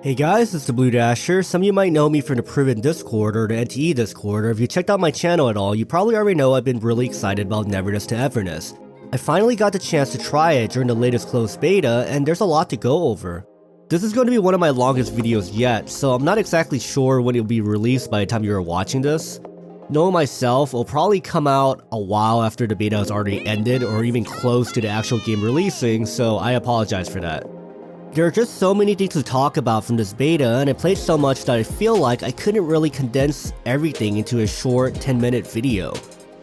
Hey guys, it's the Blue Dasher. Some of you might know me from the Prydwen Discord or the NTE Discord, or if you checked out my channel at all, you probably already know I've been really excited about Neverness to Everness. I finally got the chance to try it during the latest closed beta, and there's a lot to go over. This is going to be one of my longest videos yet, so I'm not exactly sure when it'll be released by the time you're watching this. Knowing myself, it'll probably come out a while after the beta has already ended, or even close to the actual game releasing, so I apologize for that. There are just so many things to talk about from this beta, and I played so much that I feel like I couldn't really condense everything into a short 10-minute video.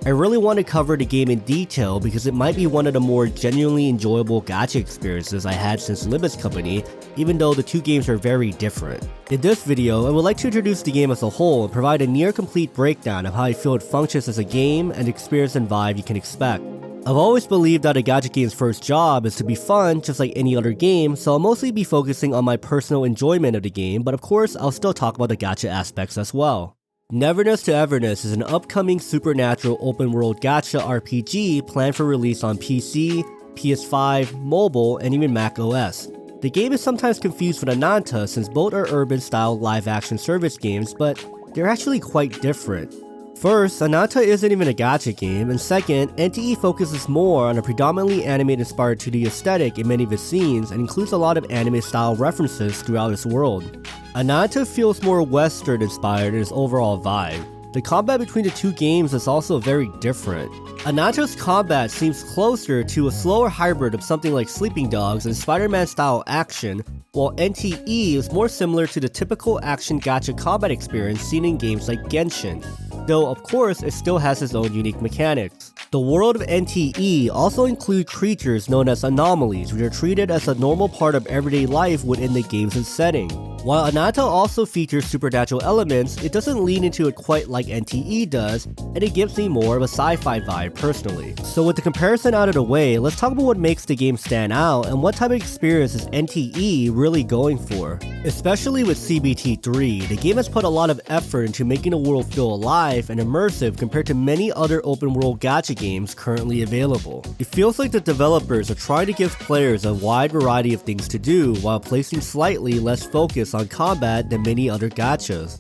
I really want to cover the game in detail because it might be one of the more genuinely enjoyable gacha experiences I had since Limit's company, even though the two games are very different. In this video, I would like to introduce the game as a whole and provide a near-complete breakdown of how I feel it functions as a game and the experience and vibe you can expect. I've always believed that a gacha game's first job is to be fun just like any other game, so I'll mostly be focusing on my personal enjoyment of the game, but of course I'll still talk about the gacha aspects as well. Neverness to Everness is an upcoming supernatural open world gacha RPG planned for release on PC, PS5, mobile, and even Mac OS. The game is sometimes confused with Ananta since both are urban style live action service games, but they're actually quite different. First, Ananta isn't even a gacha game, and second, NTE focuses more on a predominantly anime-inspired 2D aesthetic in many of its scenes and includes a lot of anime-style references throughout its world. Ananta feels more Western-inspired in its overall vibe. The combat between the two games is also very different. Ananta's combat seems closer to a slower hybrid of something like Sleeping Dogs and Spider-Man style action, while NTE is more similar to the typical action gacha combat experience seen in games like Genshin. Though of course it still has its own unique mechanics. The world of NTE also includes creatures known as anomalies, which are treated as a normal part of everyday life within the game's setting. While Ananta also features supernatural elements, it doesn't lean into it quite like NTE does, and it gives me more of a sci-fi vibe personally. So with the comparison out of the way, let's talk about what makes the game stand out and what type of experience is NTE really going for. Especially with CBT 3, the game has put a lot of effort into making the world feel alive and immersive compared to many other open world gacha games currently available. It feels like the developers are trying to give players a wide variety of things to do while placing slightly less focus on combat than many other gachas.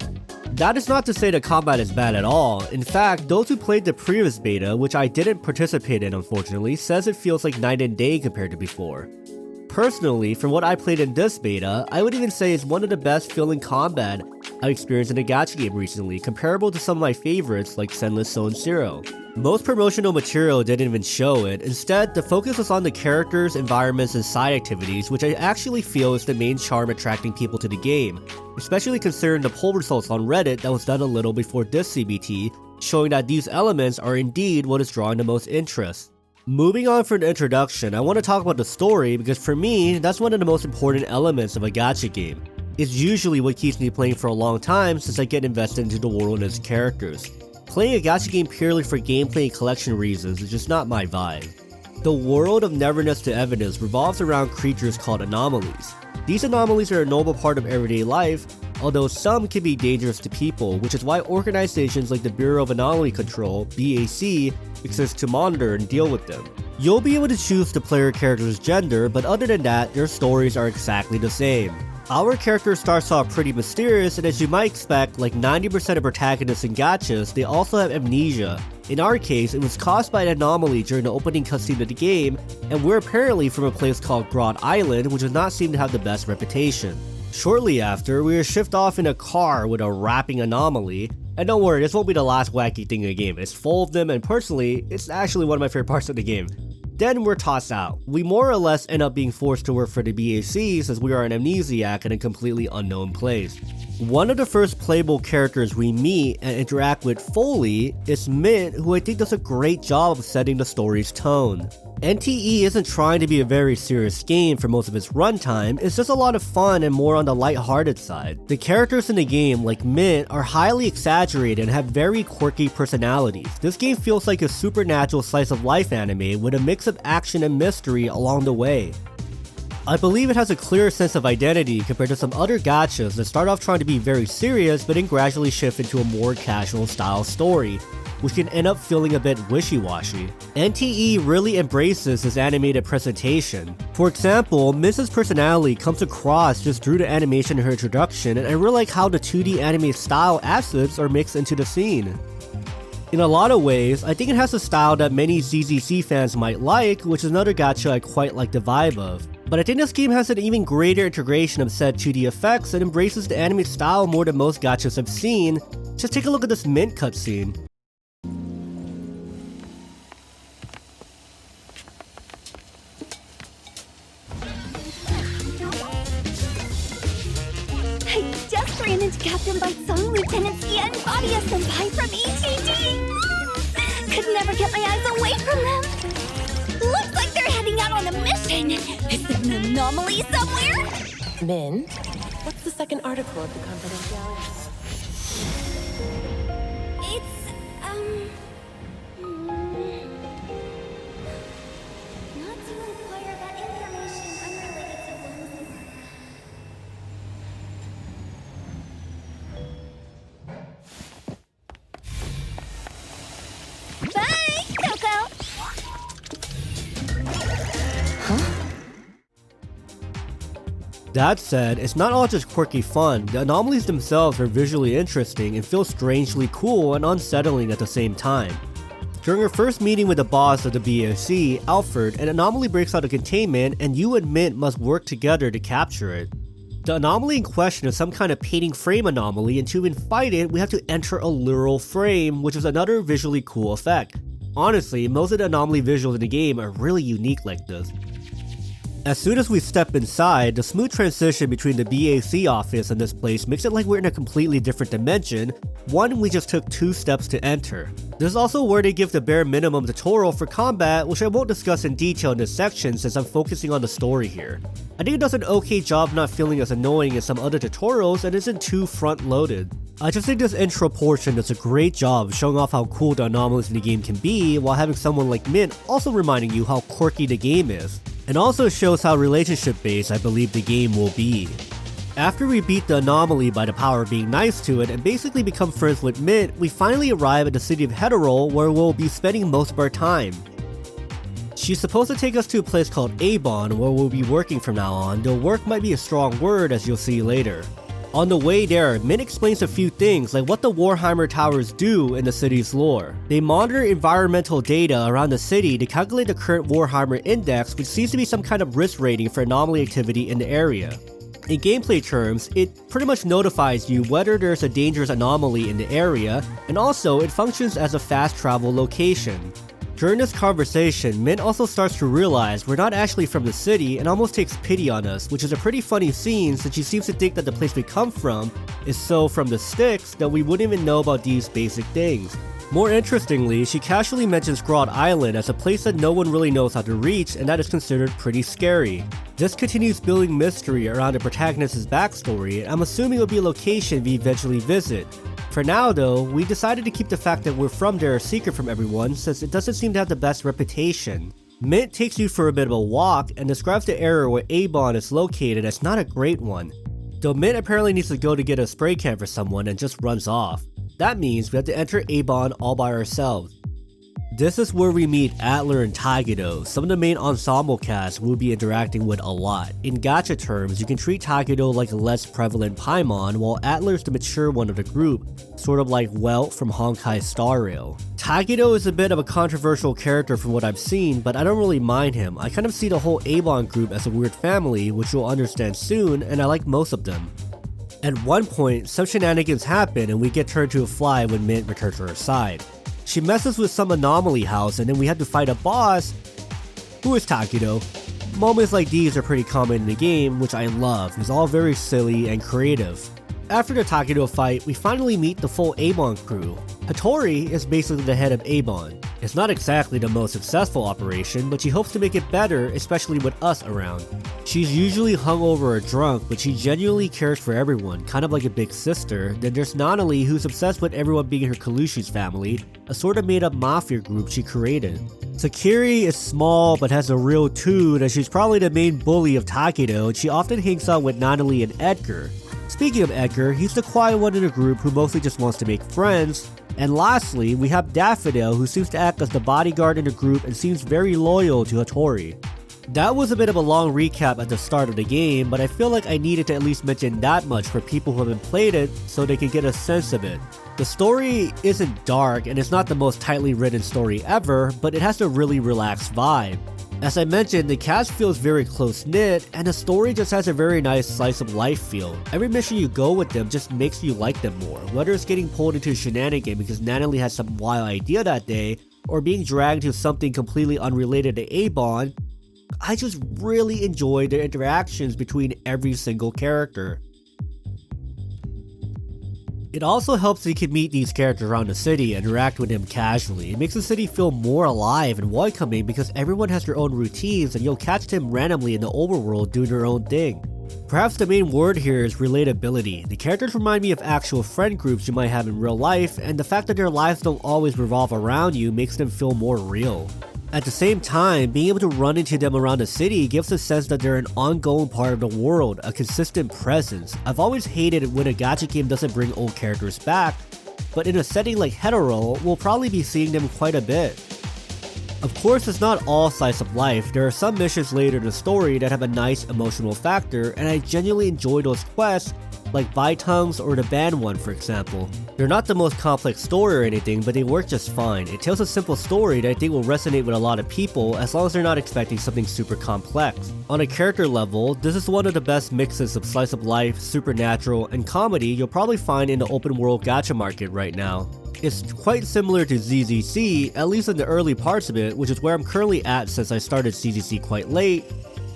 That is not to say that combat is bad at all. In fact, those who played the previous beta, which I didn't participate in unfortunately, says it feels like night and day compared to before. Personally, from what I played in this beta, I would even say it's one of the best feeling combat I've experienced in a gacha game recently, comparable to some of my favorites like Senless Zone Zero. Most promotional material didn't even show it. Instead, the focus was on the characters, environments, and side activities, which I actually feel is the main charm attracting people to the game, especially considering the poll results on Reddit that was done a little before this CBT, showing that these elements are indeed what is drawing the most interest. Moving on from the introduction, I want to talk about the story because for me, that's one of the most important elements of a gacha game. It's usually what keeps me playing for a long time since I get invested into the world and its characters. Playing a gacha game purely for gameplay and collection reasons is just not my vibe. The world of Neverness to Everness revolves around creatures called anomalies. These anomalies are a normal part of everyday life, although some can be dangerous to people, which is why organizations like the Bureau of Anomaly Control, BAC, exist to monitor and deal with them. You'll be able to choose the player character's gender, but other than that, their stories are exactly the same. Our character starts off pretty mysterious, and as you might expect, like 90% of protagonists in gachas, they also have amnesia. In our case, it was caused by an anomaly during the opening cutscene of the game, and we're apparently from a place called Broad Island, which does not seem to have the best reputation. Shortly after, we are shipped off in a car with a rapping anomaly, and don't worry, this won't be the last wacky thing in the game. It's full of them, and personally, it's actually one of my favorite parts of the game. Then we're tossed out. We more or less end up being forced to work for the BAC since we are an amnesiac in a completely unknown place. One of the first playable characters we meet and interact with fully is Mint, who I think does a great job of setting the story's tone. NTE isn't trying to be a very serious game for most of its runtime, it's just a lot of fun and more on the lighthearted side. The characters in the game, like Mint, are highly exaggerated and have very quirky personalities. This game feels like a supernatural slice of life anime with a mix of action and mystery along the way. I believe it has a clearer sense of identity compared to some other gachas that start off trying to be very serious but then gradually shift into a more casual style story. which can end up feeling a bit wishy-washy. NTE really embraces this animated presentation. For example, Mrs. personality comes across just through the animation in her introduction, and I really like how the 2D anime style assets are mixed into the scene. In a lot of ways, I think it has a style that many ZZC fans might like, which is another gacha I quite like the vibe of. But I think this game has an even greater integration of said 2D effects and embraces the anime style more than most gachas I've seen. Just take a look at this Mint cutscene. I just ran into Captain Bite's song Lieutenant Sia and Fadia Senpai from ETD! Could never get my eyes away from them! Looks like they're heading out on a mission! Is there an anomaly somewhere? Min, what's the second article of the confidentiality? It's, not to inquire about information unrelated to one's. Bye, Coco! That said, it's not all just quirky fun. The anomalies themselves are visually interesting and feel strangely cool and unsettling at the same time. During her first meeting with the boss of the BAC, Alfred, an anomaly breaks out of containment and you and Mint must work together to capture it. The anomaly in question is some kind of painting frame anomaly, and to even fight it, we have to enter a literal frame, which is another visually cool effect. Honestly, most of the anomaly visuals in the game are really unique like this. As soon as we step inside, the smooth transition between the BAC office and this place makes it like we're in a completely different dimension, one we just took 2 steps to enter. This is also where they give the bare minimum tutorial for combat, which I won't discuss in detail in this section since I'm focusing on the story here. I think it does an okay job not feeling as annoying as some other tutorials and isn't too front-loaded. I just think this intro portion does a great job of showing off how cool the anomalies in the game can be, while having someone like Mint also reminding you how quirky the game is. And also shows how relationship based I believe the game will be. After we beat the anomaly by the power of being nice to it and basically become friends with Mint, we finally arrive at the city of Heterol where we'll be spending most of our time. She's supposed to take us to a place called Avon where we'll be working from now on, though work might be a strong word as you'll see later. On the way there, Mint explains a few things like what the Warhammer towers do in the city's lore. They monitor environmental data around the city to calculate the current Warhammer index, which seems to be some kind of risk rating for anomaly activity in the area. In gameplay terms, it pretty much notifies you whether there's a dangerous anomaly in the area, and also it functions as a fast travel location. During this conversation, Mint also starts to realize we're not actually from the city and almost takes pity on us, which is a pretty funny scene since she seems to think that the place we come from is so from the sticks that we wouldn't even know about these basic things. More interestingly, she casually mentions Grodd Island as a place that no one really knows how to reach and that is considered pretty scary. This continues building mystery around the protagonist's backstory, and I'm assuming it'll be a location we eventually visit. For now though, we decided to keep the fact that we're from there a secret from everyone since it doesn't seem to have the best reputation. Mint takes you for a bit of a walk and describes the area where Avon is located as not a great one. Though Mint apparently needs to go to get a spray can for someone and just runs off. That means we have to enter Avon all by ourselves. This is where we meet Adler and Takedo, some of the main ensemble cast we'll be interacting with a lot. In gacha terms, you can treat Takedo like a less prevalent Paimon, while Adler is the mature one of the group, sort of like Welt from Honkai Star Rail. Takedo is a bit of a controversial character from what I've seen, but I don't really mind him. I kind of see the whole Avon group as a weird family, which you'll understand soon, and I like most of them. At one point, some shenanigans happen and we get turned to a fly when Mint returns to her side. She messes with some anomaly house and then we have to fight a boss who is Takedo. Moments like these are pretty common in the game, which I love. It's all very silly and creative. After the Takedo fight, we finally meet the full Avon crew. Hattori is basically the head of Avon. It's not exactly the most successful operation, but she hopes to make it better, especially with us around. She's usually hungover or drunk, but she genuinely cares for everyone, kind of like a big sister. Then there's Nanali, who's obsessed with everyone being her Kalushi's family, a sort of made up mafia group she created. Sakiri is small but has a real toot, as she's probably the main bully of Takedo, and she often hangs out with Nanali and Edgar. Speaking of Edgar, he's the quiet one in the group who mostly just wants to make friends, And lastly, we have Daffodil, who seems to act as the bodyguard in the group and seems very loyal to Hattori. That was a bit of a long recap at the start of the game, but I feel like I needed to at least mention that much for people who haven't played it so they can get a sense of it. The story isn't dark and it's not the most tightly written story ever, but it has a really relaxed vibe. As I mentioned, the cast feels very close-knit, and the story just has a very nice slice-of-life feel. Every mission you go with them just makes you like them more, whether it's getting pulled into a shenanigan because Natalie has some wild idea that day, or being dragged to something completely unrelated to A-Bond. I just really enjoy the interactions between every single character. It also helps that you can meet these characters around the city and interact with them casually. It makes the city feel more alive and welcoming because everyone has their own routines and you'll catch them randomly in the overworld doing their own thing. Perhaps the main word here is relatability. The characters remind me of actual friend groups you might have in real life, and the fact that their lives don't always revolve around you makes them feel more real. At the same time, being able to run into them around the city gives a sense that they're an ongoing part of the world, a consistent presence. I've always hated it when a gacha game doesn't bring old characters back, but in a setting like Hetero, we'll probably be seeing them quite a bit. Of course, it's not all slice of life. There are some missions later in the story that have a nice emotional factor, and I genuinely enjoy those quests, like Baitongues or the band one for example. They're not the most complex story or anything, but they work just fine. It tells a simple story that I think will resonate with a lot of people as long as they're not expecting something super complex. On a character level, this is one of the best mixes of slice of life, supernatural, and comedy you'll probably find in the open world gacha market right now. It's quite similar to ZZC, at least in the early parts of it, which is where I'm currently at since I started ZZC quite late.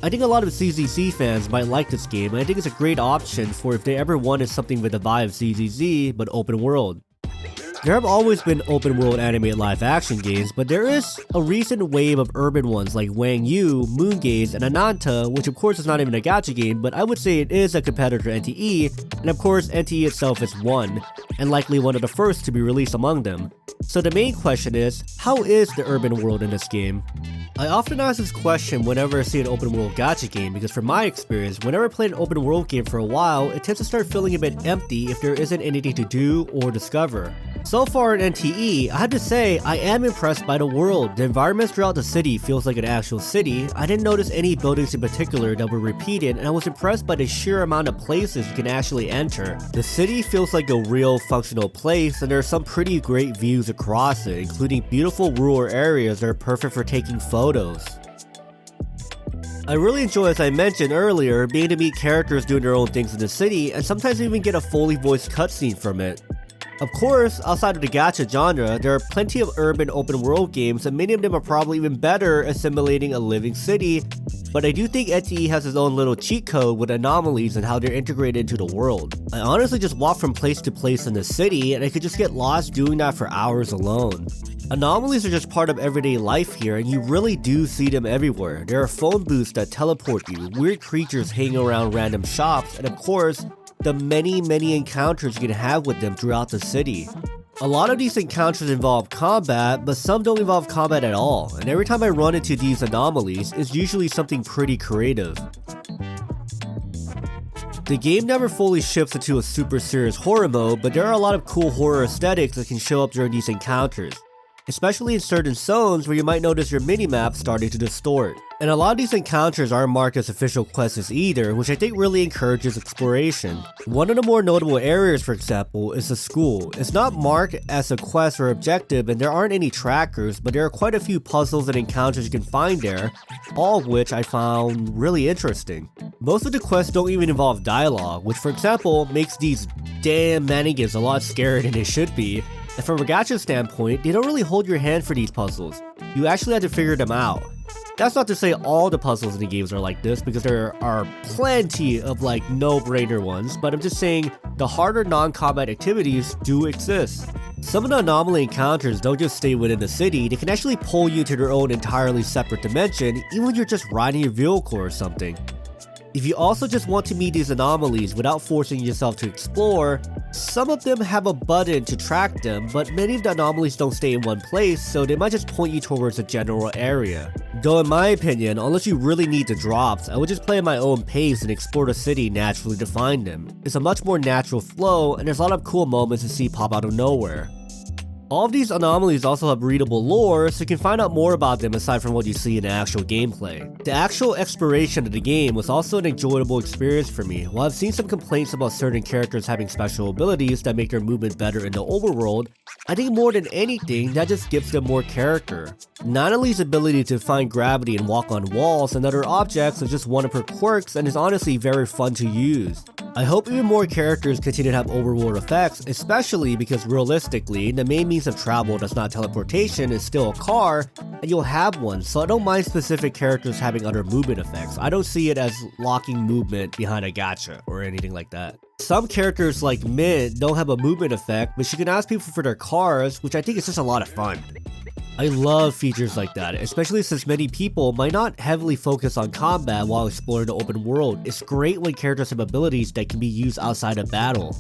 I think a lot of ZZC fans might like this game, and I think it's a great option for if they ever wanted something with the vibe of ZZZ, but open world. There have always been open world animated live action games, but there is a recent wave of urban ones like Wang Yu, Moongaze, and Ananta, which of course is not even a gacha game, but I would say it is a competitor to NTE, and of course NTE itself is one, and likely one of the first to be released among them. So the main question is, how is the urban world in this game? I often ask this question whenever I see an open world gacha game because from my experience, whenever I play an open world game for a while, it tends to start feeling a bit empty if there isn't anything to do or discover. So far in NTE, I have to say I am impressed by the world. The environments throughout the city feels like an actual city. I didn't notice any buildings in particular that were repeated, and I was impressed by the sheer amount of places you can actually enter. The city feels like a real functional place, and there are some pretty great views across it, including beautiful rural areas that are perfect for taking photos. I really enjoy, as I mentioned earlier, being to meet characters doing their own things in the city, and sometimes even get a fully voiced cutscene from it. Of course, outside of the gacha genre, there are plenty of urban open world games, and many of them are probably even better at simulating a living city, but I do think NTE has its own little cheat code with anomalies and how they're integrated into the world. I honestly just walk from place to place in the city, and I could just get lost doing that for hours alone. Anomalies are just part of everyday life here, and you really do see them everywhere. There are phone booths that teleport you, weird creatures hanging around random shops, and of course, the many encounters you can have with them throughout the city. A lot of these encounters involve combat, but some don't involve combat at all, and every time I run into these anomalies, it's usually something pretty creative. The game never fully shifts into a super serious horror mode, but there are a lot of cool horror aesthetics that can show up during these encounters, especially in certain zones where you might notice your minimap starting to distort. And a lot of these encounters aren't marked as official quests either, which I think really encourages exploration. One of the more notable areas, for example, is the school. It's not marked as a quest or objective, and there aren't any trackers, but there are quite a few puzzles and encounters you can find there, all of which I found really interesting. Most of the quests don't even involve dialogue, which for example makes these damn mannequins a lot scarier than they should be. And from a gacha standpoint, they don't really hold your hand for these puzzles. You actually have to figure them out. That's not to say all the puzzles in the games are like this, because there are plenty of like no-brainer ones, but I'm just saying the harder non-combat activities do exist. Some of the anomaly encounters don't just stay within the city, they can actually pull you to their own entirely separate dimension, even when you're just riding your vehicle or something. If you also just want to meet these anomalies without forcing yourself to explore, some of them have a button to track them, but many of the anomalies don't stay in one place, so they might just point you towards a general area. Though in my opinion, unless you really need the drops, I would just play at my own pace and explore the city naturally to find them. It's a much more natural flow, and there's a lot of cool moments to see pop out of nowhere. All of these anomalies also have readable lore, so you can find out more about them aside from what you see in the actual gameplay. The actual exploration of the game was also an enjoyable experience for me. While I've seen some complaints about certain characters having special abilities that make their movement better in the overworld, I think more than anything, that just gives them more character. Nanali's ability to find gravity and walk on walls and other objects is just one of her quirks and is honestly very fun to use. I hope even more characters continue to have overworld effects, especially because realistically, the main means of travel that's not teleportation is still a car, and you'll have one, so I don't mind specific characters having other movement effects. I don't see it as locking movement behind a gacha or anything like that. Some characters like Mint don't have a movement effect, but you can ask people for their cars, which I think is just a lot of fun. I love features like that, especially since many people might not heavily focus on combat while exploring the open world. It's great when characters have abilities that can be used outside of battle.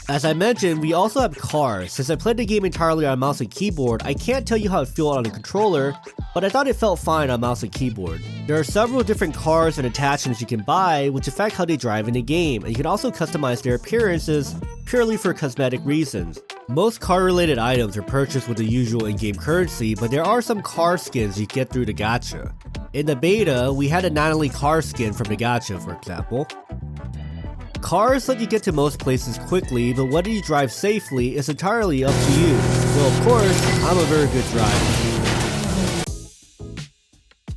As I mentioned, we also have cars. Since I played the game entirely on mouse and keyboard, I can't tell you how it feels on a controller, but I thought it felt fine on mouse and keyboard. There are several different cars and attachments you can buy, which affect how they drive in the game, and you can also customize their appearances purely for cosmetic reasons. Most car-related items are purchased with the usual in-game currency, but there are some car skins you get through the gacha. In the beta, we had a Natalie car skin from the gacha, for example. Cars let you get to most places quickly, but whether you drive safely is entirely up to you. Well, of course, I'm a very good driver.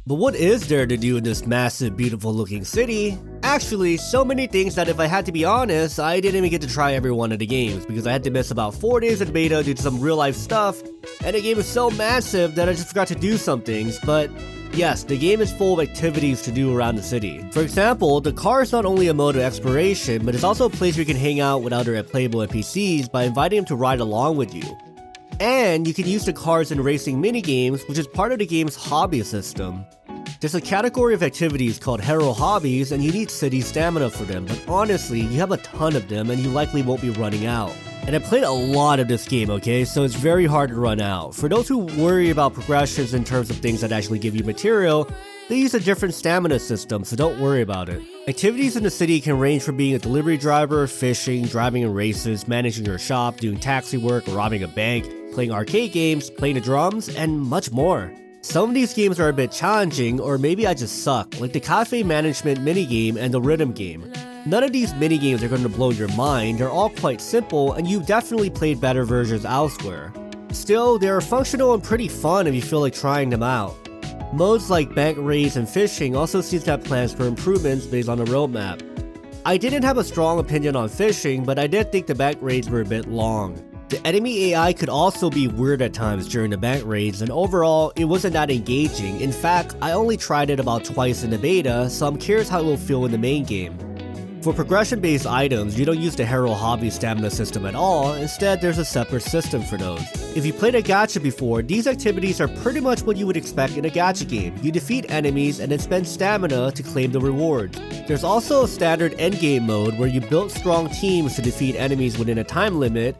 But what is there to do in this massive, beautiful looking city? Actually, so many things that if I had to be honest, I didn't even get to try every one of the games because I had to miss about 4 days of beta due to some real life stuff, and the game is so massive that I just forgot to do some things, but yes, the game is full of activities to do around the city. For example, the car is not only a mode of exploration, but it's also a place where you can hang out with other playable NPCs by inviting them to ride along with you. And you can use the cars in racing minigames, which is part of the game's hobby system. There's a category of activities called Hero Hobbies, and you need city stamina for them, but honestly, you have a ton of them and you likely won't be running out. And I played a lot of this game, okay, so it's very hard to run out. For those who worry about progressions in terms of things that actually give you material, they use a different stamina system, so don't worry about it. Activities in the city can range from being a delivery driver, fishing, driving in races, managing your shop, doing taxi work, robbing a bank, playing arcade games, playing the drums, and much more. Some of these games are a bit challenging, or maybe I just suck, like the cafe management minigame and the rhythm game. None of these minigames are going to blow your mind, they're all quite simple, and you've definitely played better versions elsewhere. Still, they are functional and pretty fun if you feel like trying them out. Modes like bank raids and fishing also seem to have plans for improvements based on the roadmap. I didn't have a strong opinion on fishing, but I did think the bank raids were a bit long. The enemy AI could also be weird at times during the bank raids, and overall, it wasn't that engaging. In fact, I only tried it about twice in the beta, so I'm curious how it will feel in the main game. For progression-based items, you don't use the Hero Hobby stamina system at all, instead there's a separate system for those. If you played a gacha before, these activities are pretty much what you would expect in a gacha game. You defeat enemies and then spend stamina to claim the rewards. There's also a standard endgame mode where you build strong teams to defeat enemies within a time limit.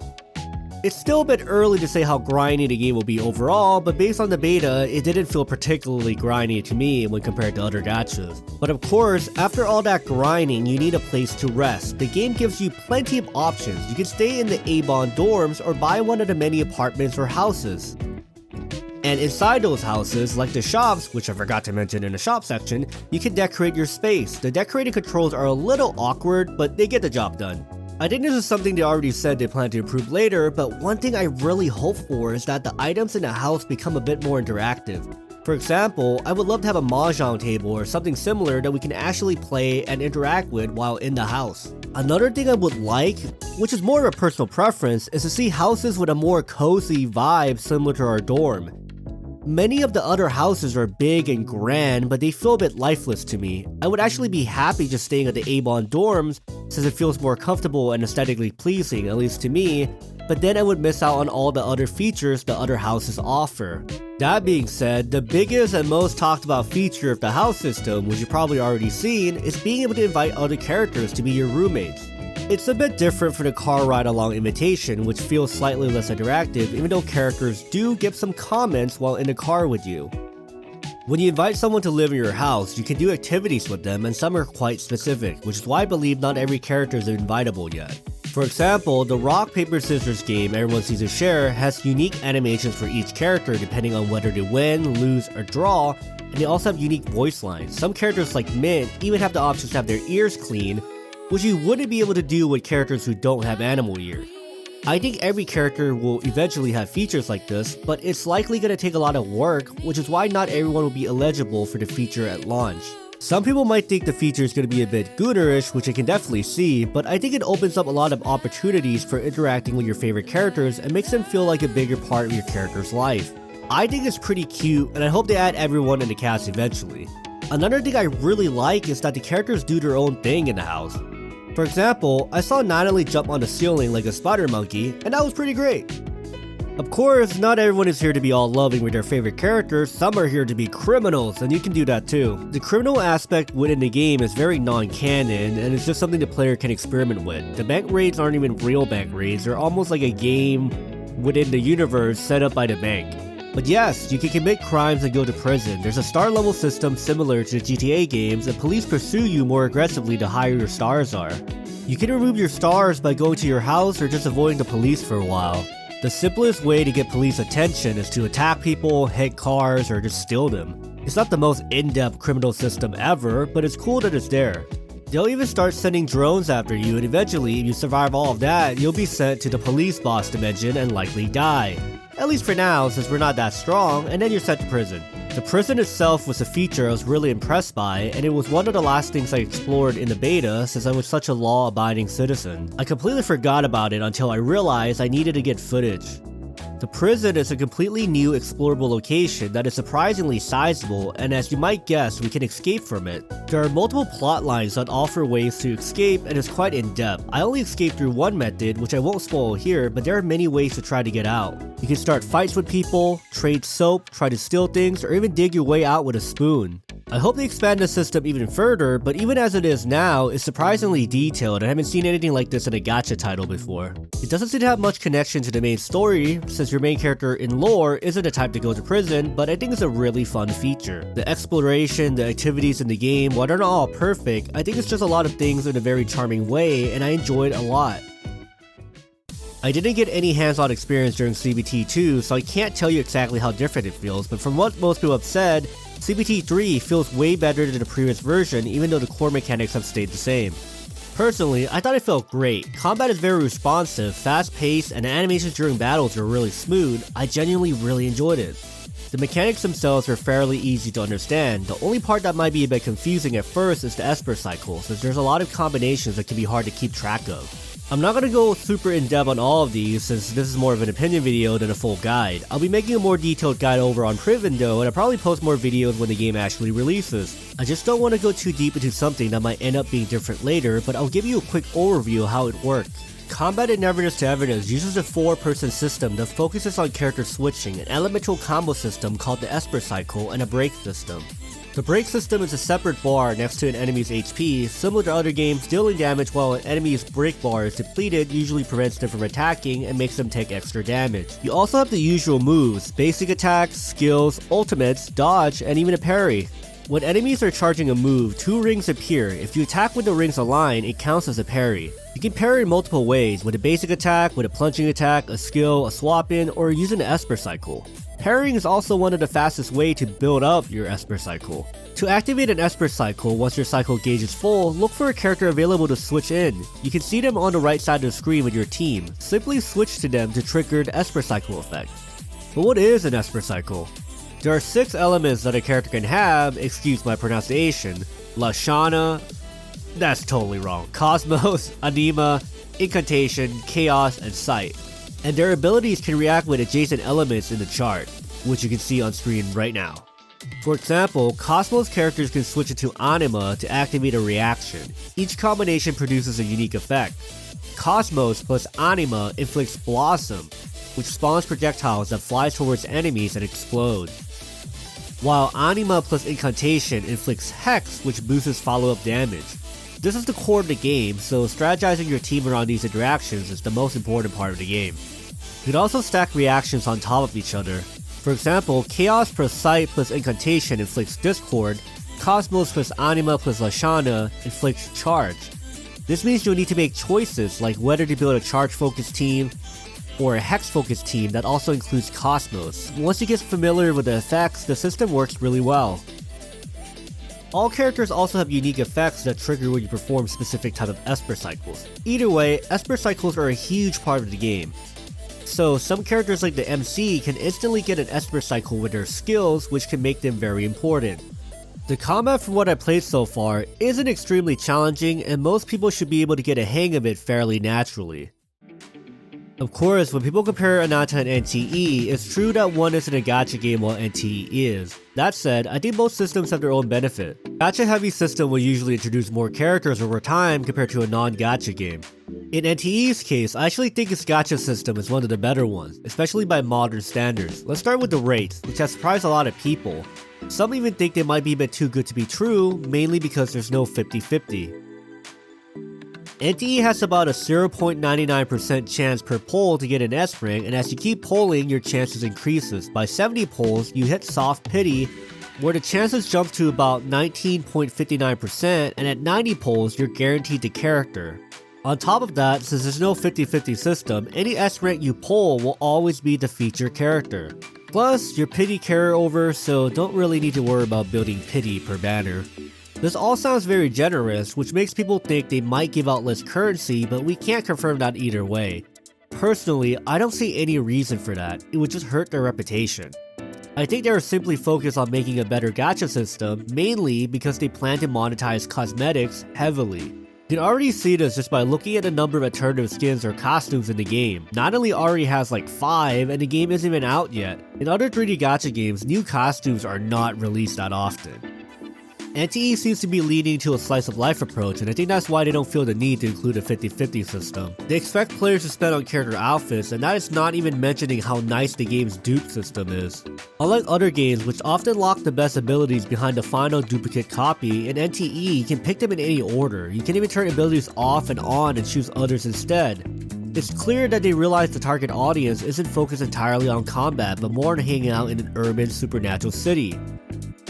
It's still a bit early to say how grindy the game will be overall, but based on the beta, it didn't feel particularly grindy to me when compared to other gachas. But of course, after all that grinding, you need a place to rest. The game gives you plenty of options. You can stay in the A-Bond dorms or buy one of the many apartments or houses. And inside those houses, like the shops, which I forgot to mention in the shop section, you can decorate your space. The decorating controls are a little awkward, but they get the job done. I think this is something they already said they plan to improve later, but one thing I really hope for is that the items in the house become a bit more interactive. For example, I would love to have a mahjong table or something similar that we can actually play and interact with while in the house. Another thing I would like, which is more of a personal preference, is to see houses with a more cozy vibe similar to our dorm. Many of the other houses are big and grand, but they feel a bit lifeless to me. I would actually be happy just staying at the A-Bond dorms since it feels more comfortable and aesthetically pleasing, at least to me, but then I would miss out on all the other features the other houses offer. That being said, the biggest and most talked about feature of the house system, which you've probably already seen, is being able to invite other characters to be your roommates. It's a bit different from the car ride along invitation, which feels slightly less interactive even though characters do give some comments while in the car with you. When you invite someone to live in your house, you can do activities with them and some are quite specific, which is why I believe not every character is invitable yet. For example, the rock, paper, scissors game everyone sees to share has unique animations for each character depending on whether they win, lose, or draw, and they also have unique voice lines. Some characters like Mint even have the option to have their ears clean, which you wouldn't be able to do with characters who don't have animal ears. I think every character will eventually have features like this, but it's likely going to take a lot of work, which is why not everyone will be eligible for the feature at launch. Some people might think the feature is going to be a bit goonerish, which I can definitely see, but I think it opens up a lot of opportunities for interacting with your favorite characters and makes them feel like a bigger part of your character's life. I think it's pretty cute, and I hope they add everyone in the cast eventually. Another thing I really like is that the characters do their own thing in the house. For example, I saw Natalie jump on the ceiling like a spider monkey, and that was pretty great. Of course, not everyone is here to be all loving with their favorite characters, some are here to be criminals, and you can do that too. The criminal aspect within the game is very non-canon, and it's just something the player can experiment with. The bank raids aren't even real bank raids, they're almost like a game within the universe set up by the bank. But yes, you can commit crimes and go to prison. There's a star level system similar to the GTA games, and police pursue you more aggressively the higher your stars are. You can remove your stars by going to your house or just avoiding the police for a while. The simplest way to get police attention is to attack people, hit cars, or just steal them. It's not the most in-depth criminal system ever, but it's cool that it's there. They'll even start sending drones after you, and eventually, if you survive all of that, you'll be sent to the police boss dimension and likely die. At least for now, since we're not that strong, and then you're sent to prison. The prison itself was a feature I was really impressed by, and it was one of the last things I explored in the beta since I was such a law-abiding citizen. I completely forgot about it until I realized I needed to get footage. The prison is a completely new explorable location that is surprisingly sizable, and as you might guess, we can escape from it. There are multiple plot lines that offer ways to escape, and it's quite in-depth. I only escaped through one method, which I won't spoil here, but there are many ways to try to get out. You can start fights with people, trade soap, try to steal things, or even dig your way out with a spoon. I hope they expand the system even further, but even as it is now, it's surprisingly detailed and I haven't seen anything like this in a gacha title before. It doesn't seem to have much connection to the main story, since your main character in lore isn't the type to go to prison, but I think it's a really fun feature. The exploration, the activities in the game, while they're not all perfect, I think it's just a lot of things in a very charming way, and I enjoyed a lot. I didn't get any hands-on experience during CBT 2, so I can't tell you exactly how different it feels, but from what most people have said, CBT 3 feels way better than the previous version, even though the core mechanics have stayed the same. Personally, I thought it felt great. Combat is very responsive, fast-paced, and the animations during battles are really smooth. I genuinely really enjoyed it. The mechanics themselves are fairly easy to understand. The only part that might be a bit confusing at first is the Esper cycle, since there's a lot of combinations that can be hard to keep track of. I'm not gonna go super in-depth on all of these since this is more of an opinion video than a full guide. I'll be making a more detailed guide over on Prydwen though, and I'll probably post more videos when the game actually releases. I just don't want to go too deep into something that might end up being different later, but I'll give you a quick overview of how it works. Combat in Neverness to Everness uses a 4-person system that focuses on character switching, an elemental combo system called the Esper cycle, and a break system. The break system is a separate bar next to an enemy's HP. Similar to other games, dealing damage while an enemy's break bar is depleted usually prevents them from attacking and makes them take extra damage. You also have the usual moves, basic attacks, skills, ultimates, dodge, and even a parry. When enemies are charging a move, 2 rings appear. If you attack when the rings align, it counts as a parry. You can parry in multiple ways, with a basic attack, with a plunging attack, a skill, a swap-in, or using the Esper cycle. Parrying is also one of the fastest ways to build up your Esper cycle. To activate an Esper cycle, once your cycle gauge is full, look for a character available to switch in. You can see them on the right side of the screen with your team. Simply switch to them to trigger the Esper cycle effect. But what is an Esper cycle? There are 6 elements that a character can have, excuse my pronunciation. Lashana, that's totally wrong. Cosmos, Anima, Incantation, Chaos, and Sight. And their abilities can react with adjacent elements in the chart, which you can see on screen right now. For example, Cosmos characters can switch into Anima to activate a reaction. Each combination produces a unique effect. Cosmos plus Anima inflicts Blossom, which spawns projectiles that fly towards enemies and explode. While Anima plus Incantation inflicts Hex, which boosts follow-up damage. This is the core of the game, so strategizing your team around these interactions is the most important part of the game. You can also stack reactions on top of each other. For example, Chaos plus Sight plus Incantation inflicts Discord, Cosmos plus Anima plus Lashana inflicts Charge. This means you'll need to make choices like whether to build a charge-focused team or a hex-focused team that also includes Cosmos. Once you get familiar with the effects, the system works really well. All characters also have unique effects that trigger when you perform specific type of Esper cycles. Either way, Esper cycles are a huge part of the game. So some characters like the MC can instantly get an Esper cycle with their skills, which can make them very important. The combat from what I played so far isn't extremely challenging, and most people should be able to get a hang of it fairly naturally. Of course, when people compare Anata and NTE, it's true that one isn't a gacha game while NTE is. That said, I think both systems have their own benefit. Gacha heavy system will usually introduce more characters over time compared to a non-gacha game. In NTE's case, I actually think its gacha system is one of the better ones, especially by modern standards. Let's start with the rates, which has surprised a lot of people. Some even think they might be a bit too good to be true, mainly because there's no 50-50. NTE has about a 0.99% chance per poll to get an S rank, and as you keep polling, your chances increases. By 70 polls, you hit soft pity, where the chances jump to about 19.59%, and at 90 polls, you're guaranteed the character. On top of that, since there's no 50-50 system, any S rank you pull will always be the feature character. Plus, you're pity carry over, so don't really need to worry about building pity per banner. This all sounds very generous, which makes people think they might give out less currency, but we can't confirm that either way. Personally, I don't see any reason for that, it would just hurt their reputation. I think they are simply focused on making a better gacha system, mainly because they plan to monetize cosmetics heavily. You can already see this just by looking at the number of alternative skins or costumes in the game. Not only already has like 5, and the game isn't even out yet. In other 3D gacha games, new costumes are not released that often. NTE seems to be leaning to a slice of life approach, and I think that's why they don't feel the need to include a 50-50 system. They expect players to spend on character outfits, and that is not even mentioning how nice the game's dupe system is. Unlike other games, which often lock the best abilities behind the final duplicate copy, in NTE you can pick them in any order. You can even turn abilities off and on and choose others instead. It's clear that they realize the target audience isn't focused entirely on combat, but more on hanging out in an urban supernatural city.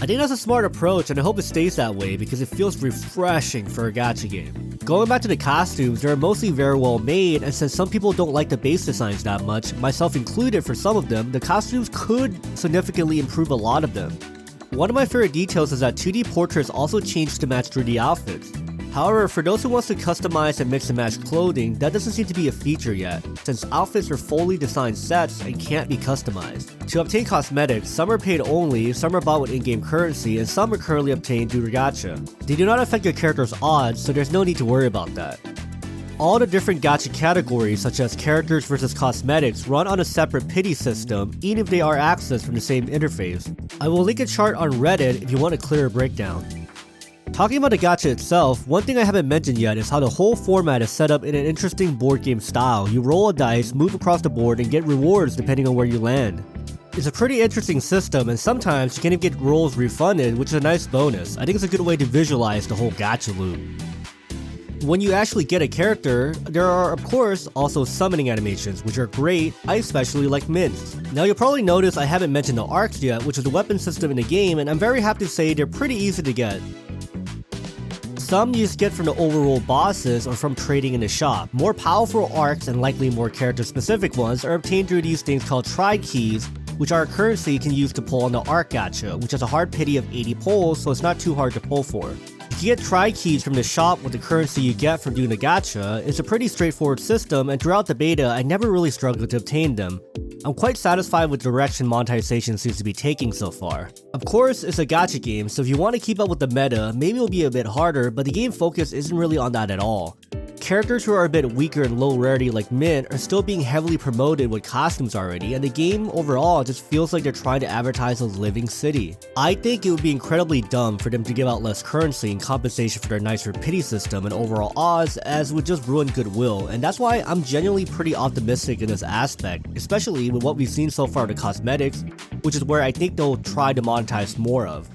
I think that's a smart approach, and I hope it stays that way because it feels refreshing for a gacha game. Going back to the costumes, they're mostly very well made, and since some people don't like the base designs that much, myself included for some of them, the costumes could significantly improve a lot of them. One of my favorite details is that 2D portraits also changed to match 3D outfits. However, for those who wants to customize and mix and match clothing, that doesn't seem to be a feature yet, since outfits are fully designed sets and can't be customized. To obtain cosmetics, some are paid only, some are bought with in-game currency, and some are currently obtained through gacha. They do not affect your character's odds, so there's no need to worry about that. All the different gacha categories, such as characters versus cosmetics, run on a separate pity system, even if they are accessed from the same interface. I will link a chart on Reddit if you want a clearer breakdown. Talking about the gacha itself, one thing I haven't mentioned yet is how the whole format is set up in an interesting board game style. You roll a dice, move across the board, and get rewards depending on where you land. It's a pretty interesting system, and sometimes you can even get rolls refunded, which is a nice bonus. I think it's a good way to visualize the whole gacha loop. When you actually get a character, there are of course also summoning animations, which are great. I especially like mints. Now you'll probably notice I haven't mentioned the arcs yet, which is the weapon system in the game, and I'm very happy to say they're pretty easy to get. Some you just get from the overall bosses or from trading in the shop. More powerful arcs and likely more character specific ones are obtained through these things called tri keys, which are a currency you can use to pull on the arc gacha, which has a hard pity of 80 pulls, so it's not too hard to pull for. If you get tri keys from the shop with the currency you get from doing the gacha, it's a pretty straightforward system, and throughout the beta I never really struggled to obtain them. I'm quite satisfied with the direction monetization seems to be taking so far. Of course, it's a gacha game, so if you want to keep up with the meta, maybe it'll be a bit harder, but the game focus isn't really on that at all. Characters who are a bit weaker and low rarity like Mint are still being heavily promoted with costumes already, and the game overall just feels like they're trying to advertise a living city. I think it would be incredibly dumb for them to give out less currency in compensation for their nicer pity system and overall odds, as would just ruin goodwill, and that's why I'm genuinely pretty optimistic in this aspect, especially with what we've seen so far with the cosmetics, which is where I think they'll try to monetize more of.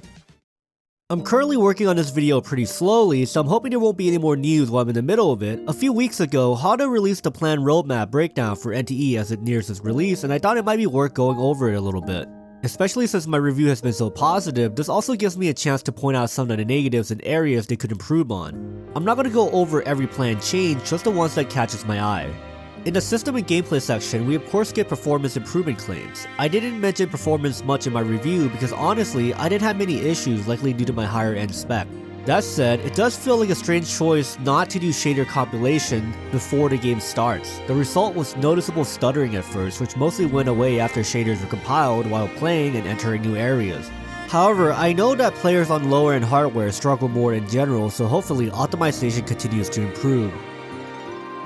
I'm currently working on this video pretty slowly, so I'm hoping there won't be any more news while I'm in the middle of it. A few weeks ago, Hada released a planned roadmap breakdown for NTE as it nears its release, and I thought it might be worth going over it a little bit. Especially since my review has been so positive, this also gives me a chance to point out some of the negatives and areas they could improve on. I'm not going to go over every planned change, just the ones that catches my eye. In the system and gameplay section, we of course get performance improvement claims. I didn't mention performance much in my review because honestly, I didn't have many issues likely due to my higher end spec. That said, it does feel like a strange choice not to do shader compilation before the game starts. The result was noticeable stuttering at first, which mostly went away after shaders were compiled while playing and entering new areas. However, I know that players on lower end hardware struggle more in general, so hopefully optimization continues to improve.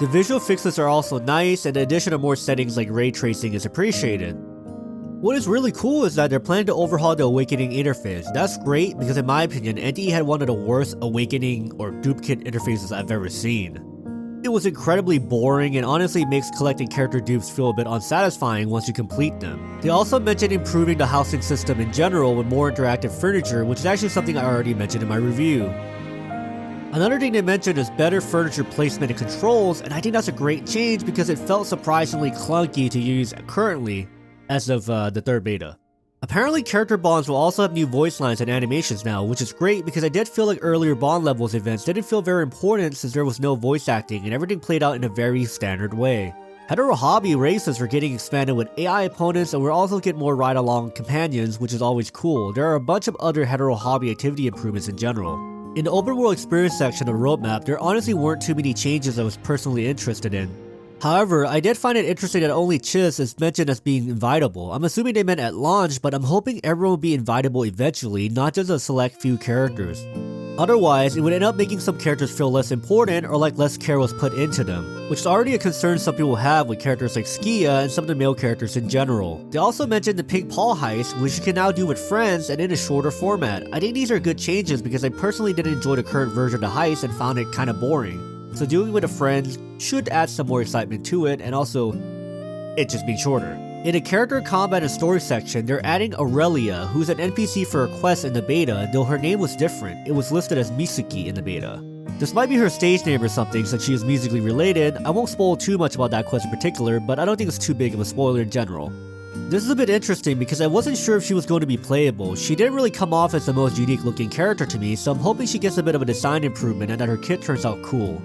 The visual fixes are also nice, and the addition of more settings like ray tracing is appreciated. What is really cool is that they're planning to overhaul the Awakening interface. That's great because in my opinion, NTE had one of the worst Awakening or duplicate interfaces I've ever seen. It was incredibly boring and honestly makes collecting character dupes feel a bit unsatisfying once you complete them. They also mentioned improving the housing system in general with more interactive furniture, which is actually something I already mentioned in my review. Another thing they mentioned is better furniture placement and controls, and I think that's a great change because it felt surprisingly clunky to use currently as of the third beta. Apparently character bonds will also have new voice lines and animations now, which is great because I did feel like earlier bond levels events didn't feel very important since there was no voice acting and everything played out in a very standard way. Hetero hobby races are getting expanded with AI opponents, and we're also getting more ride-along companions, which is always cool. There are a bunch of other hetero hobby activity improvements in general. In the open world experience section of the roadmap, there honestly weren't too many changes I was personally interested in. However, I did find it interesting that only Chiss is mentioned as being invitable. I'm assuming they meant at launch, but I'm hoping everyone will be invitable eventually, not just a select few characters. Otherwise, it would end up making some characters feel less important or like less care was put into them, which is already a concern some people have with characters like Skia and some of the male characters in general. They also mentioned the Pink Paw heist, which you can now do with friends and in a shorter format. I think these are good changes because I personally didn't enjoy the current version of the heist and found it kinda boring. So doing it with a friend should add some more excitement to it, and also, it just being shorter. In the character combat and story section, they're adding Aurelia, who's an NPC for a quest in the beta, though her name was different. It was listed as Misuki in the beta. This might be her stage name or something since she is musically related. I won't spoil too much about that quest in particular, but I don't think it's too big of a spoiler in general. This is a bit interesting because I wasn't sure if she was going to be playable. She didn't really come off as the most unique looking character to me, so I'm hoping she gets a bit of a design improvement and that her kit turns out cool.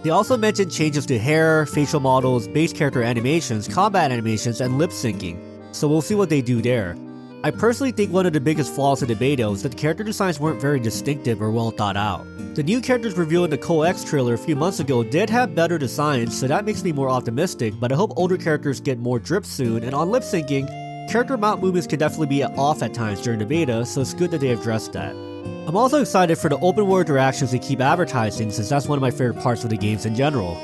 They also mentioned changes to hair, facial models, base character animations, combat animations, and lip syncing, so we'll see what they do there. I personally think one of the biggest flaws in the beta was that the character designs weren't very distinctive or well thought out. The new characters revealed in the Co-X trailer a few months ago did have better designs, so that makes me more optimistic, but I hope older characters get more drip soon, and on lip syncing, character mount movements can definitely be off at times during the beta, so it's good that they addressed that. I'm also excited for the open world interactions they keep advertising since that's one of my favorite parts of the games in general.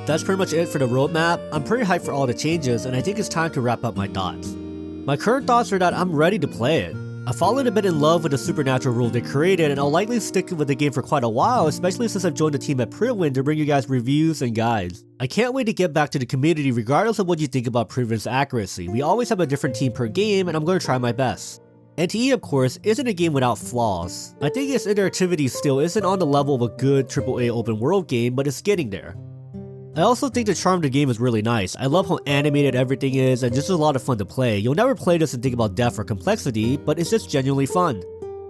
That's pretty much it for the roadmap. I'm pretty hyped for all the changes and I think it's time to wrap up my thoughts. My current thoughts are that I'm ready to play it. I've fallen a bit in love with the supernatural world they created and I'll likely stick with the game for quite a while, especially since I've joined the team at Prydwen to bring you guys reviews and guides. I can't wait to get back to the community regardless of what you think about Prydwen's accuracy. We always have a different team per game and I'm going to try my best. NTE, of course, isn't a game without flaws. I think its interactivity still isn't on the level of a good AAA open world game, but it's getting there. I also think the charm of the game is really nice. I love how animated everything is and just a lot of fun to play. You'll never play this and think about depth or complexity, but it's just genuinely fun.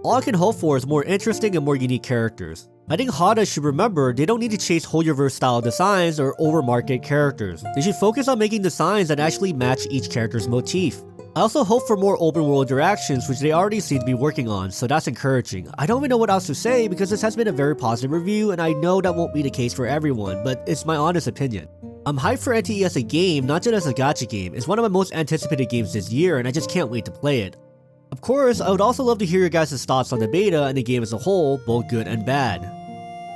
All I can hope for is more interesting and more unique characters. I think Hada should remember they don't need to chase Hoyoverse style designs or overmarket characters. They should focus on making designs that actually match each character's motif. I also hope for more open world interactions, which they already seem to be working on, so that's encouraging. I don't even know what else to say because this has been a very positive review and I know that won't be the case for everyone, but it's my honest opinion. I'm hyped for NTE as a game, not just as a gacha game. It's one of my most anticipated games this year and I just can't wait to play it. Of course, I would also love to hear your guys' thoughts on the beta and the game as a whole, both good and bad.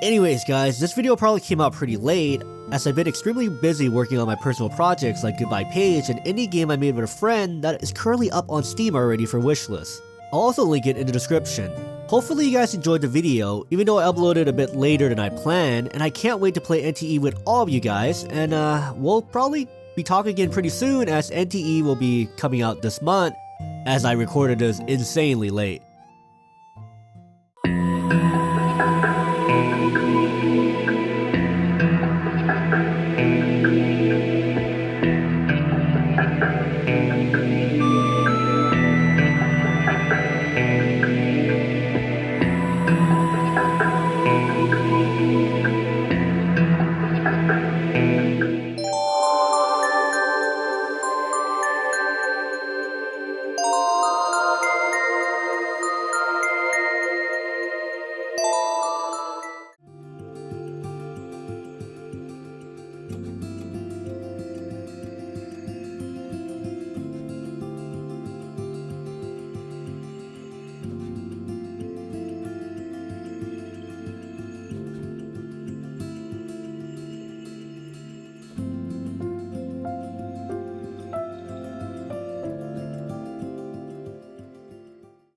Anyways guys, this video probably came out pretty late, as I've been extremely busy working on my personal projects like Goodbye Page, an indie game I made with a friend that is currently up on Steam already for wishlist. I'll also link it in the description. Hopefully you guys enjoyed the video, even though I uploaded a bit later than I planned, and I can't wait to play NTE with all of you guys, and we'll probably be talking again pretty soon as NTE will be coming out this month, as I recorded this insanely late.